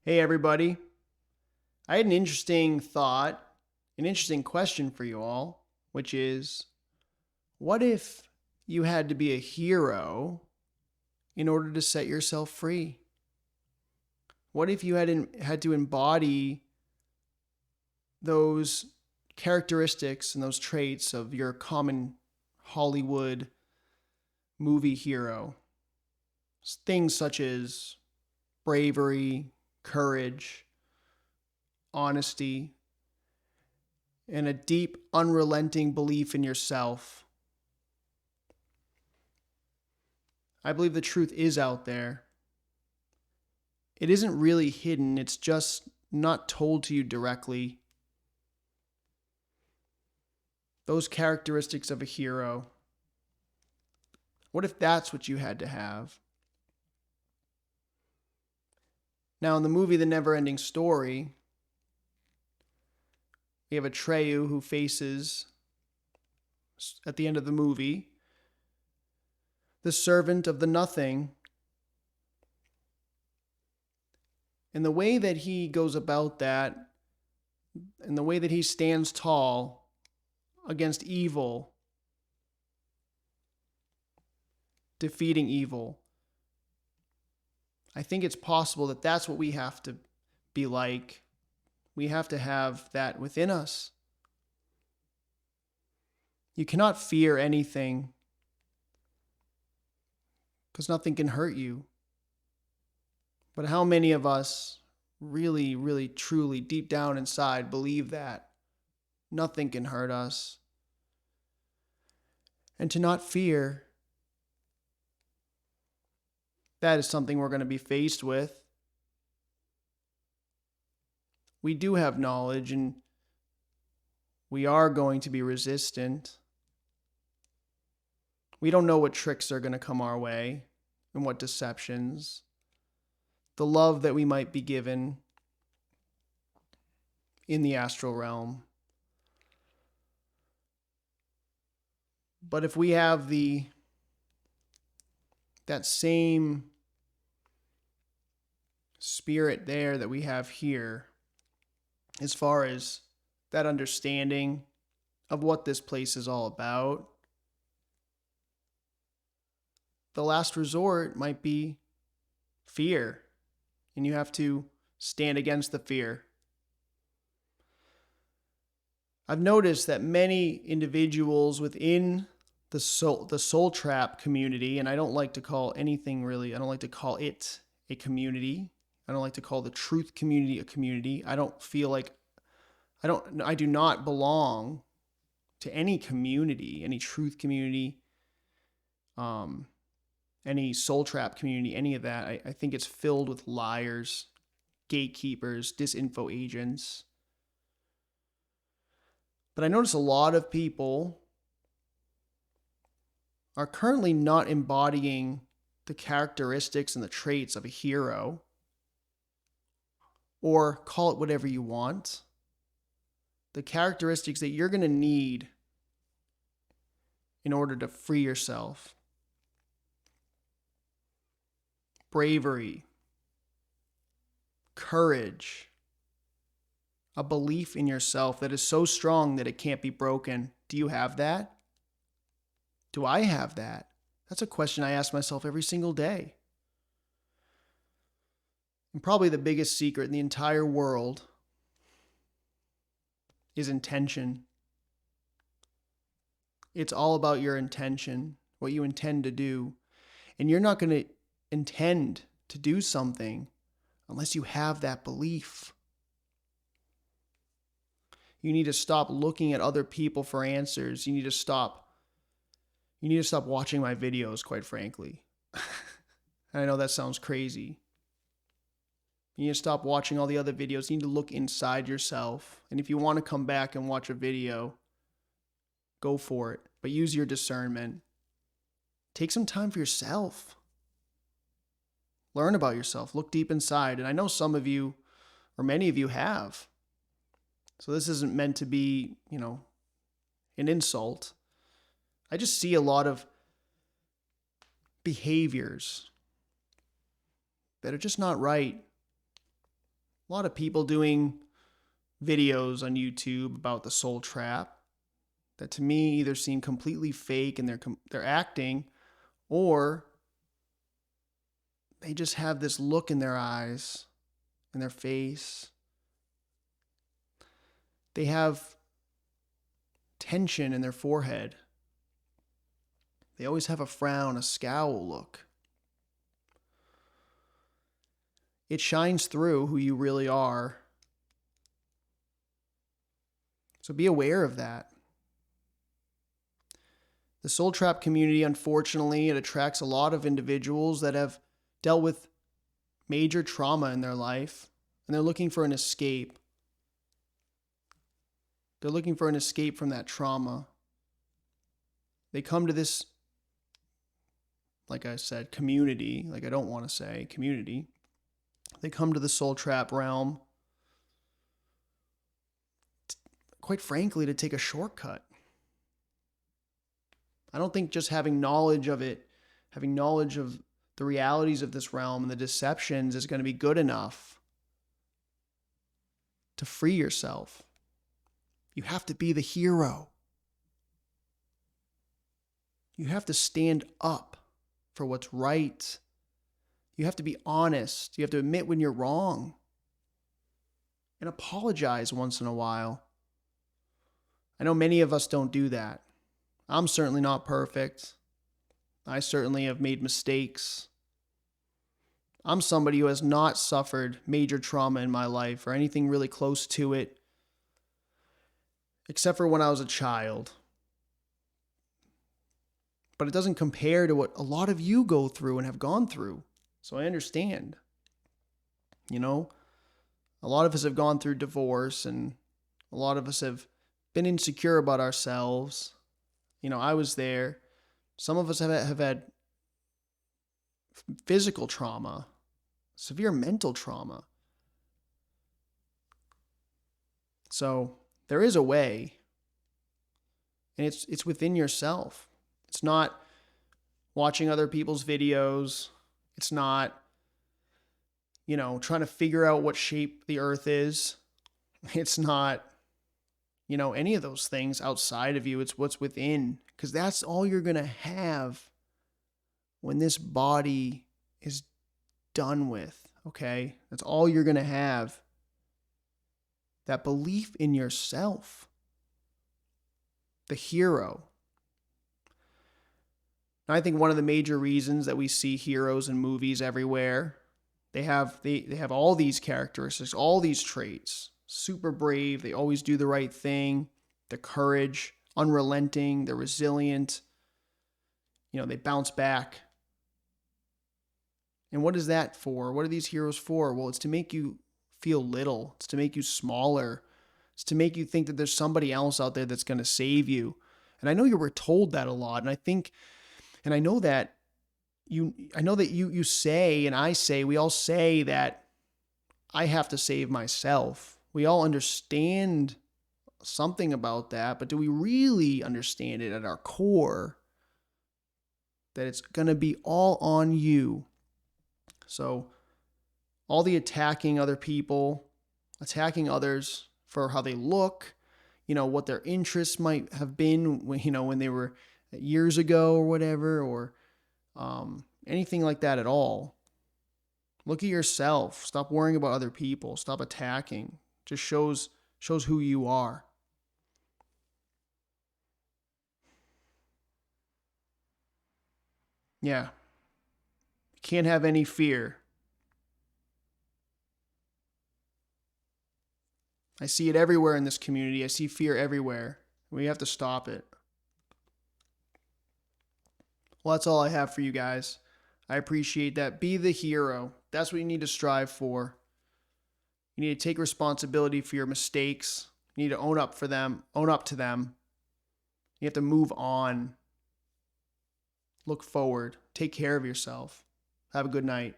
Hey, everybody. I had an interesting thought, an interesting question for you all, which is what if you had to be a hero in order to set yourself free? What if you had to embody those characteristics and those traits of your common Hollywood movie hero? Things such as bravery, courage, honesty, and a deep, unrelenting belief in yourself. I believe the truth is out there. It isn't really hidden, it's just not told to you directly. Those characteristics of a hero. What if that's what you had to have? Now, in the movie The Never Ending Story, we have Atreyu who faces, at the end of the movie, the servant of the nothing. And the way that he goes about that, and the way that he stands tall against evil, defeating evil, I think it's possible that that's what we have to be like. We have to have that within us. You cannot fear anything because nothing can hurt you. But how many of us really, really, truly, deep down inside believe that nothing can hurt us? And to not fear, that is something we're going to be faced with. We do have knowledge and we are going to be resistant. We don't know what tricks are going to come our way and what deceptions. The love that we might be given in the astral realm. But if we have that same spirit there that we have here, as far as that understanding of what this place is all about, the last resort might be fear, and you have to stand against the fear. I've noticed that many individuals within the soul trap community, and I don't like to call anything really, I don't like to call it a community. I don't like to call the truth community a community. I don't feel like, I do not belong to any community, any truth community, any soul trap community, any of that. I think it's filled with liars, gatekeepers, disinfo agents. But I notice a lot of people are currently not embodying the characteristics and the traits of a hero, or call it whatever you want. The characteristics that you're going to need in order to free yourself. Bravery, courage, a belief in yourself that is so strong that it can't be broken. Do you have that? Do I have that? That's a question I ask myself every single day. And probably the biggest secret in the entire world is intention. It's all about your intention, what you intend to do. And you're not going to intend to do something unless you have that belief. You need to stop looking at other people for answers. You need to stop watching my videos, quite frankly. I know that sounds crazy. You need to stop watching all the other videos. You need to look inside yourself. And if you want to come back and watch a video, go for it. But use your discernment. Take some time for yourself. Learn about yourself. Look deep inside. And I know some of you, or many of you, have. So this isn't meant to be, an insult. I just see a lot of behaviors that are just not right. a lot of people doing videos on YouTube about the soul trap that to me either seem completely fake and they're acting, or they just have this look in their eyes, in their face. They have tension in their forehead. They always have a frown, a scowl look. It shines through who you really are. So be aware of that. The soul trap community, unfortunately, it attracts a lot of individuals that have dealt with major trauma in their life, and they're looking for an escape. They're looking for an escape from that trauma. They come to this, like I said, community, like I don't want to say community. They come to the soul trap realm, quite frankly, to take a shortcut. I don't think just having knowledge of it, having knowledge of the realities of this realm and the deceptions is going to be good enough to free yourself. You have to be the hero. You have to stand up for what's right. You have to be honest. You have to admit when you're wrong and apologize once in a while. I know many of us don't do that. I'm certainly not perfect. I certainly have made mistakes. I'm somebody who has not suffered major trauma in my life or anything really close to it, except for when I was a child. But it doesn't compare to what a lot of you go through and have gone through. So I understand. You know, a lot of us have gone through divorce, and a lot of us have been insecure about ourselves. You know, I was there. Some of us have had physical trauma, severe mental trauma. So there is a way, and it's within yourself. It's not watching other people's videos. It's not, trying to figure out what shape the earth is. It's not, any of those things outside of you. It's what's within, because that's all you're going to have when this body is done with, okay? That's all you're going to have. That belief in yourself. The hero. And I think one of the major reasons that we see heroes in movies everywhere, they have all these characteristics, all these traits. Super brave, they always do the right thing, the courage, unrelenting, they're resilient. They bounce back. And what is that for? What are these heroes for? Well, it's to make you feel little. It's to make you smaller. It's to make you think that there's somebody else out there that's going to save you. And I know you were told that a lot. And I know that you say, and I say, we all say that I have to save myself. We all understand something about that, but do we really understand it at our core? That it's going to be all on you. So all the attacking other people, attacking others for how they look, what their interests might have been when they were years ago or whatever, or anything like that at all. Look at yourself. Stop worrying about other people. Stop attacking. Just shows who you are. Yeah. You can't have any fear. I see it everywhere in this community. I see fear everywhere. We have to stop it. Well, that's all I have for you guys. I appreciate that. Be the hero. That's what you need to strive for. You need to take responsibility for your mistakes. You need to own up to them. You have to move on. Look forward. Take care of yourself. Have a good night.